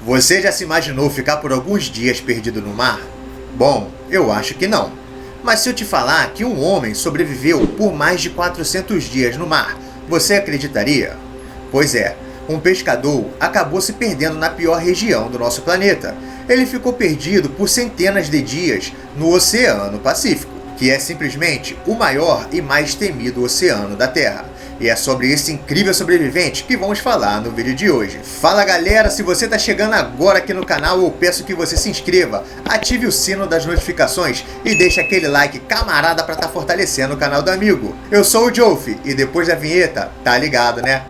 Você já se imaginou ficar por alguns dias perdido no mar? Bom, eu acho que não. Mas se eu te falar que um homem sobreviveu por mais de 400 dias no mar, você acreditaria? Pois é, um pescador acabou se perdendo na pior região do nosso planeta. Ele ficou perdido por centenas de dias no Oceano Pacífico, que é simplesmente o maior e mais temido oceano da Terra. E é sobre esse incrível sobrevivente que vamos falar no vídeo de hoje. Fala galera, se você está chegando agora aqui no canal, eu peço que você se inscreva, ative o sino das notificações e deixe aquele like camarada para estar fortalecendo o canal do amigo. Eu sou o Jofi e depois da vinheta, tá ligado né?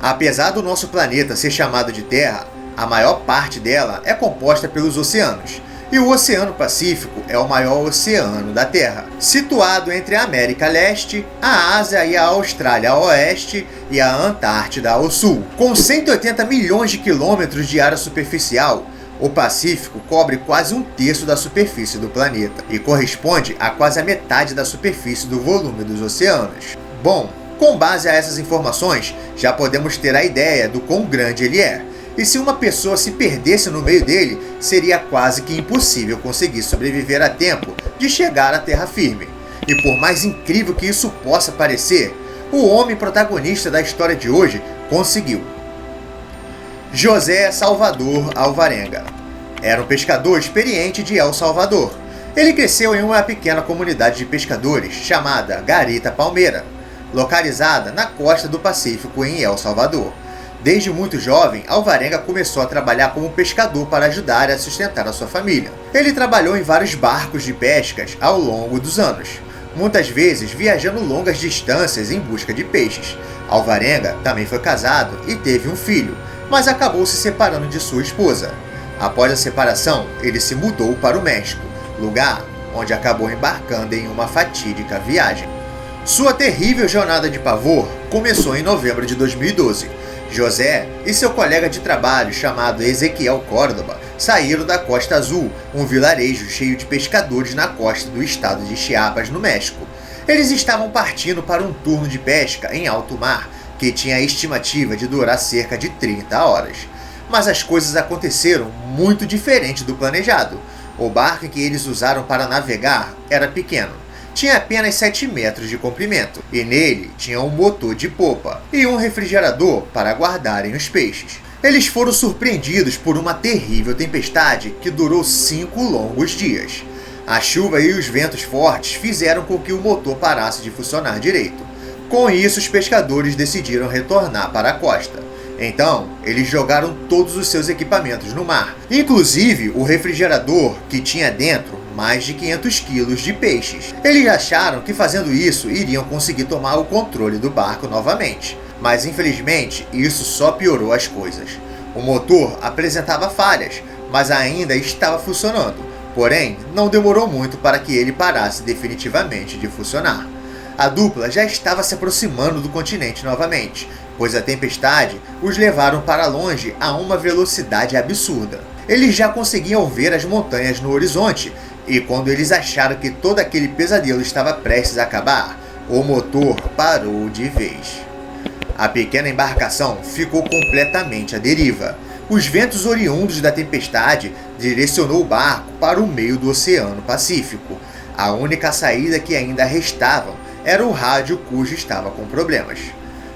Apesar do nosso planeta ser chamado de Terra, a maior parte dela é composta pelos oceanos. E o Oceano Pacífico é o maior oceano da Terra, situado entre a América Leste, a Ásia e a Austrália a oeste e a Antártida ao sul. Com 180 milhões de quilômetros de área superficial, o Pacífico cobre quase um terço da superfície do planeta e corresponde a quase a metade da superfície do volume dos oceanos. Bom, com base a essas informações, já podemos ter a ideia do quão grande ele é. E se uma pessoa se perdesse no meio dele, seria quase que impossível conseguir sobreviver a tempo de chegar à terra firme. E por mais incrível que isso possa parecer, o homem protagonista da história de hoje conseguiu. José Salvador Alvarenga era um pescador experiente de El Salvador. Ele cresceu em uma pequena comunidade de pescadores chamada Garita Palmeira, localizada na costa do Pacífico em El Salvador. Desde muito jovem, Alvarenga começou a trabalhar como pescador para ajudar a sustentar a sua família. Ele trabalhou em vários barcos de pescas ao longo dos anos, muitas vezes viajando longas distâncias em busca de peixes. Alvarenga também foi casado e teve um filho, mas acabou se separando de sua esposa. Após a separação, ele se mudou para o México, lugar onde acabou embarcando em uma fatídica viagem. Sua terrível jornada de pavor começou em novembro de 2012. José e seu colega de trabalho chamado Ezequiel Córdoba saíram da Costa Azul, um vilarejo cheio de pescadores na costa do estado de Chiapas, no México. Eles estavam partindo para um turno de pesca em alto mar, que tinha a estimativa de durar cerca de 30 horas. Mas as coisas aconteceram muito diferente do planejado. O barco que eles usaram para navegar era pequeno. Tinha apenas 7 metros de comprimento, e nele tinha um motor de popa e um refrigerador para guardarem os peixes. Eles foram surpreendidos por uma terrível tempestade que durou 5 longos dias. A chuva e os ventos fortes fizeram com que o motor parasse de funcionar direito. Com isso, os pescadores decidiram retornar para a costa. Então, eles jogaram todos os seus equipamentos no mar, inclusive o refrigerador que tinha dentro mais de 500 quilos de peixes. Eles acharam que fazendo isso iriam conseguir tomar o controle do barco novamente, mas infelizmente isso só piorou as coisas. O motor apresentava falhas, mas ainda estava funcionando, porém não demorou muito para que ele parasse definitivamente de funcionar. A dupla já estava se aproximando do continente novamente, pois a tempestade os levaram para longe a uma velocidade absurda. Eles já conseguiam ver as montanhas no horizonte, e quando eles acharam que todo aquele pesadelo estava prestes a acabar, o motor parou de vez. A pequena embarcação ficou completamente à deriva. Os ventos oriundos da tempestade direcionou o barco para o meio do Oceano Pacífico. A única saída que ainda restava era o rádio cujo estava com problemas.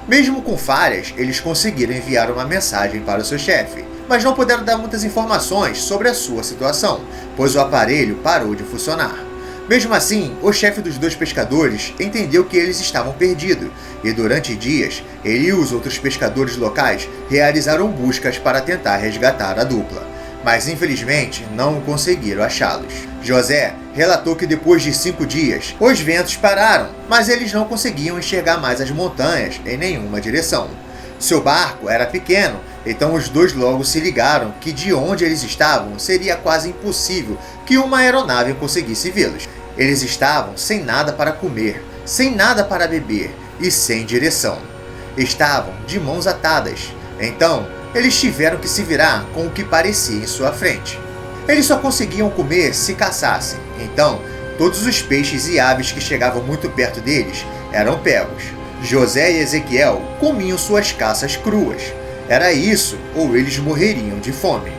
Mesmo com falhas, eles conseguiram enviar uma mensagem para o seu chefe, mas não puderam dar muitas informações sobre a sua situação, pois o aparelho parou de funcionar. Mesmo assim, o chefe dos dois pescadores entendeu que eles estavam perdidos, e durante dias, ele e os outros pescadores locais realizaram buscas para tentar resgatar a dupla, mas infelizmente não conseguiram achá-los. José relatou que depois de 5 dias, os ventos pararam, mas eles não conseguiam enxergar mais as montanhas em nenhuma direção. Seu barco era pequeno, então os dois logo se ligaram que de onde eles estavam seria quase impossível que uma aeronave conseguisse vê-los. Eles estavam sem nada para comer, sem nada para beber e sem direção. Estavam de mãos atadas, então eles tiveram que se virar com o que parecia em sua frente. Eles só conseguiam comer se caçassem, então todos os peixes e aves que chegavam muito perto deles eram pegos. José e Ezequiel comiam suas caças cruas. Era isso, ou eles morreriam de fome.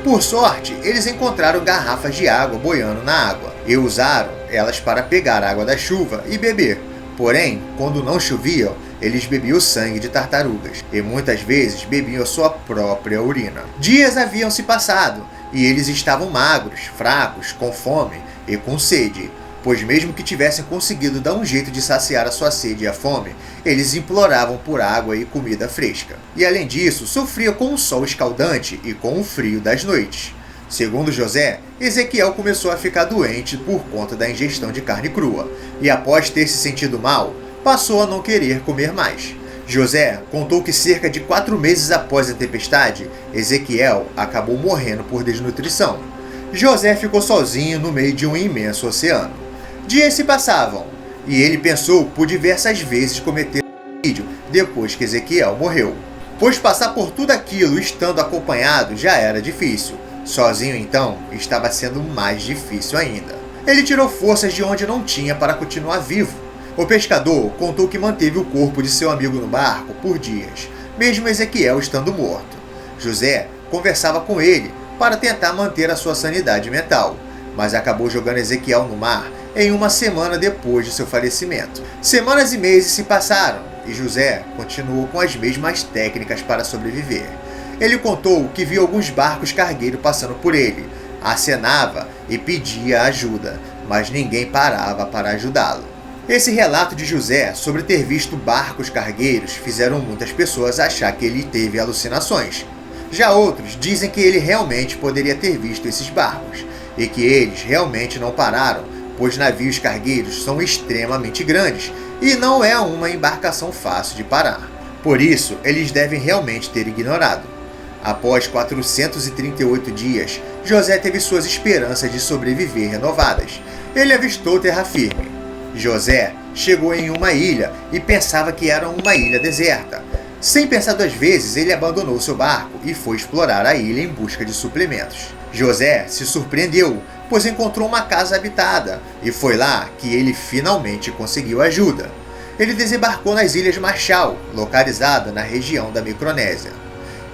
Por sorte, eles encontraram garrafas de água boiando na água e usaram elas para pegar água da chuva e beber. Porém, quando não chovia, eles bebiam sangue de tartarugas e muitas vezes bebiam sua própria urina. Dias haviam se passado e eles estavam magros, fracos, com fome e com sede, pois mesmo que tivessem conseguido dar um jeito de saciar a sua sede e a fome, eles imploravam por água e comida fresca. E além disso, sofriam com o sol escaldante e com o frio das noites. Segundo José, Ezequiel começou a ficar doente por conta da ingestão de carne crua, e após ter se sentido mal, passou a não querer comer mais. José contou que cerca de 4 meses após a tempestade, Ezequiel acabou morrendo por desnutrição. José ficou sozinho no meio de um imenso oceano. Dias se passavam, e ele pensou por diversas vezes cometer suicídio depois que Ezequiel morreu, pois passar por tudo aquilo estando acompanhado já era difícil. Sozinho, então, estava sendo mais difícil ainda. Ele tirou forças de onde não tinha para continuar vivo. O pescador contou que manteve o corpo de seu amigo no barco por dias, mesmo Ezequiel estando morto. José conversava com ele para tentar manter a sua sanidade mental, mas acabou jogando Ezequiel no mar em uma semana depois de seu falecimento. Semanas e meses se passaram e José continuou com as mesmas técnicas para sobreviver. Ele contou que viu alguns barcos cargueiros passando por ele, acenava e pedia ajuda, mas ninguém parava para ajudá-lo. Esse relato de José sobre ter visto barcos cargueiros fizeram muitas pessoas achar que ele teve alucinações. Já outros dizem que ele realmente poderia ter visto esses barcos, e que eles realmente não pararam, pois navios cargueiros são extremamente grandes e não é uma embarcação fácil de parar. Por isso, eles devem realmente ter ignorado. Após 438 dias, José teve suas esperanças de sobreviver renovadas. Ele avistou terra firme. José chegou em uma ilha e pensava que era uma ilha deserta. Sem pensar 2 vezes, ele abandonou seu barco e foi explorar a ilha em busca de suplementos. José se surpreendeu, pois encontrou uma casa habitada, e foi lá que ele finalmente conseguiu ajuda. Ele desembarcou nas Ilhas Marshall, localizada na região da Micronésia.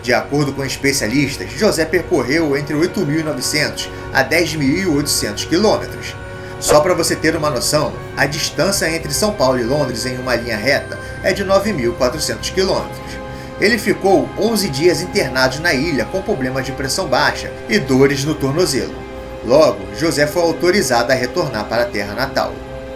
De acordo com especialistas, José percorreu entre 8.900 a 10.800 quilômetros. Só para você ter uma noção, a distância entre São Paulo e Londres em uma linha reta é de 9.400 quilômetros. Ele ficou 11 dias internado na ilha com problemas de pressão baixa e dores no tornozelo. Logo, José foi autorizado a retornar para a terra natal.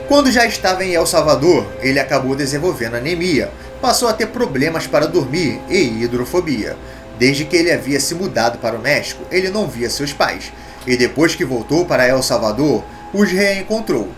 Quando já estava em El Salvador, ele acabou desenvolvendo anemia, passou a ter problemas para dormir e hidrofobia. Desde que ele havia se mudado para o México, ele não via seus pais, e depois que voltou para El Salvador, os reencontrou.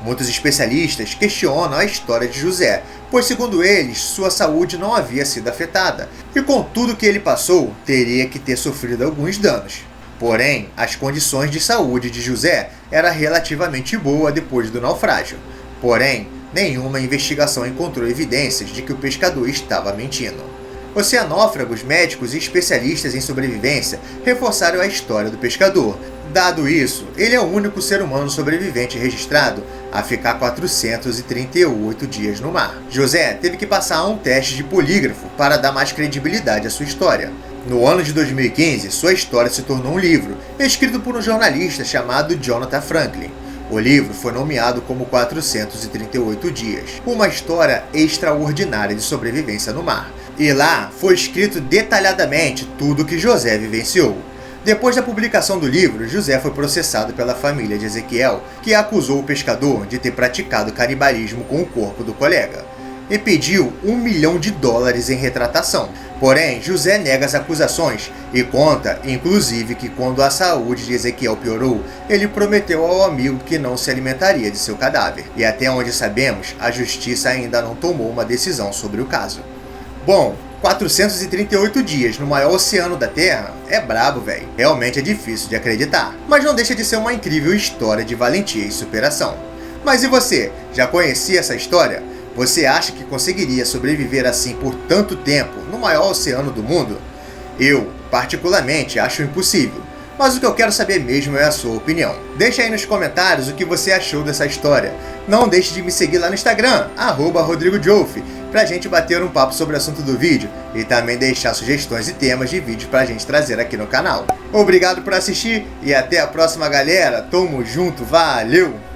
Muitos especialistas questionam a história de José, pois segundo eles, sua saúde não havia sido afetada, e com tudo que ele passou, teria que ter sofrido alguns danos. Porém, as condições de saúde de José era relativamente boa depois do naufrágio. Porém, nenhuma investigação encontrou evidências de que o pescador estava mentindo. Oceanófagos, médicos e especialistas em sobrevivência reforçaram a história do pescador. Dado isso, ele é o único ser humano sobrevivente registrado a ficar 438 dias no mar. José teve que passar um teste de polígrafo para dar mais credibilidade à sua história. No ano de 2015, sua história se tornou um livro, escrito por um jornalista chamado Jonathan Franklin. O livro foi nomeado como 438 dias, uma história extraordinária de sobrevivência no mar. E lá foi escrito detalhadamente tudo o que José vivenciou. Depois da publicação do livro, José foi processado pela família de Ezequiel, que acusou o pescador de ter praticado canibalismo com o corpo do colega, e pediu $1 milhão em retratação. Porém, José nega as acusações e conta, inclusive, que quando a saúde de Ezequiel piorou, ele prometeu ao amigo que não se alimentaria de seu cadáver. E até onde sabemos, a justiça ainda não tomou uma decisão sobre o caso. Bom, 438 dias no maior oceano da Terra é brabo, velho. Realmente é difícil de acreditar, mas não deixa de ser uma incrível história de valentia e superação. Mas e você? Já conhecia essa história? Você acha que conseguiria sobreviver assim por tanto tempo no maior oceano do mundo? Eu, particularmente, acho impossível. mas o que eu quero saber mesmo é a sua opinião. Deixa aí nos comentários o que você achou dessa história. Não deixe de me seguir lá no Instagram, @RodrigoJouf, pra gente bater um papo sobre o assunto do vídeo e também deixar sugestões e temas de vídeo pra gente trazer aqui no canal. Obrigado por assistir e até a próxima, galera. Tamo junto, valeu!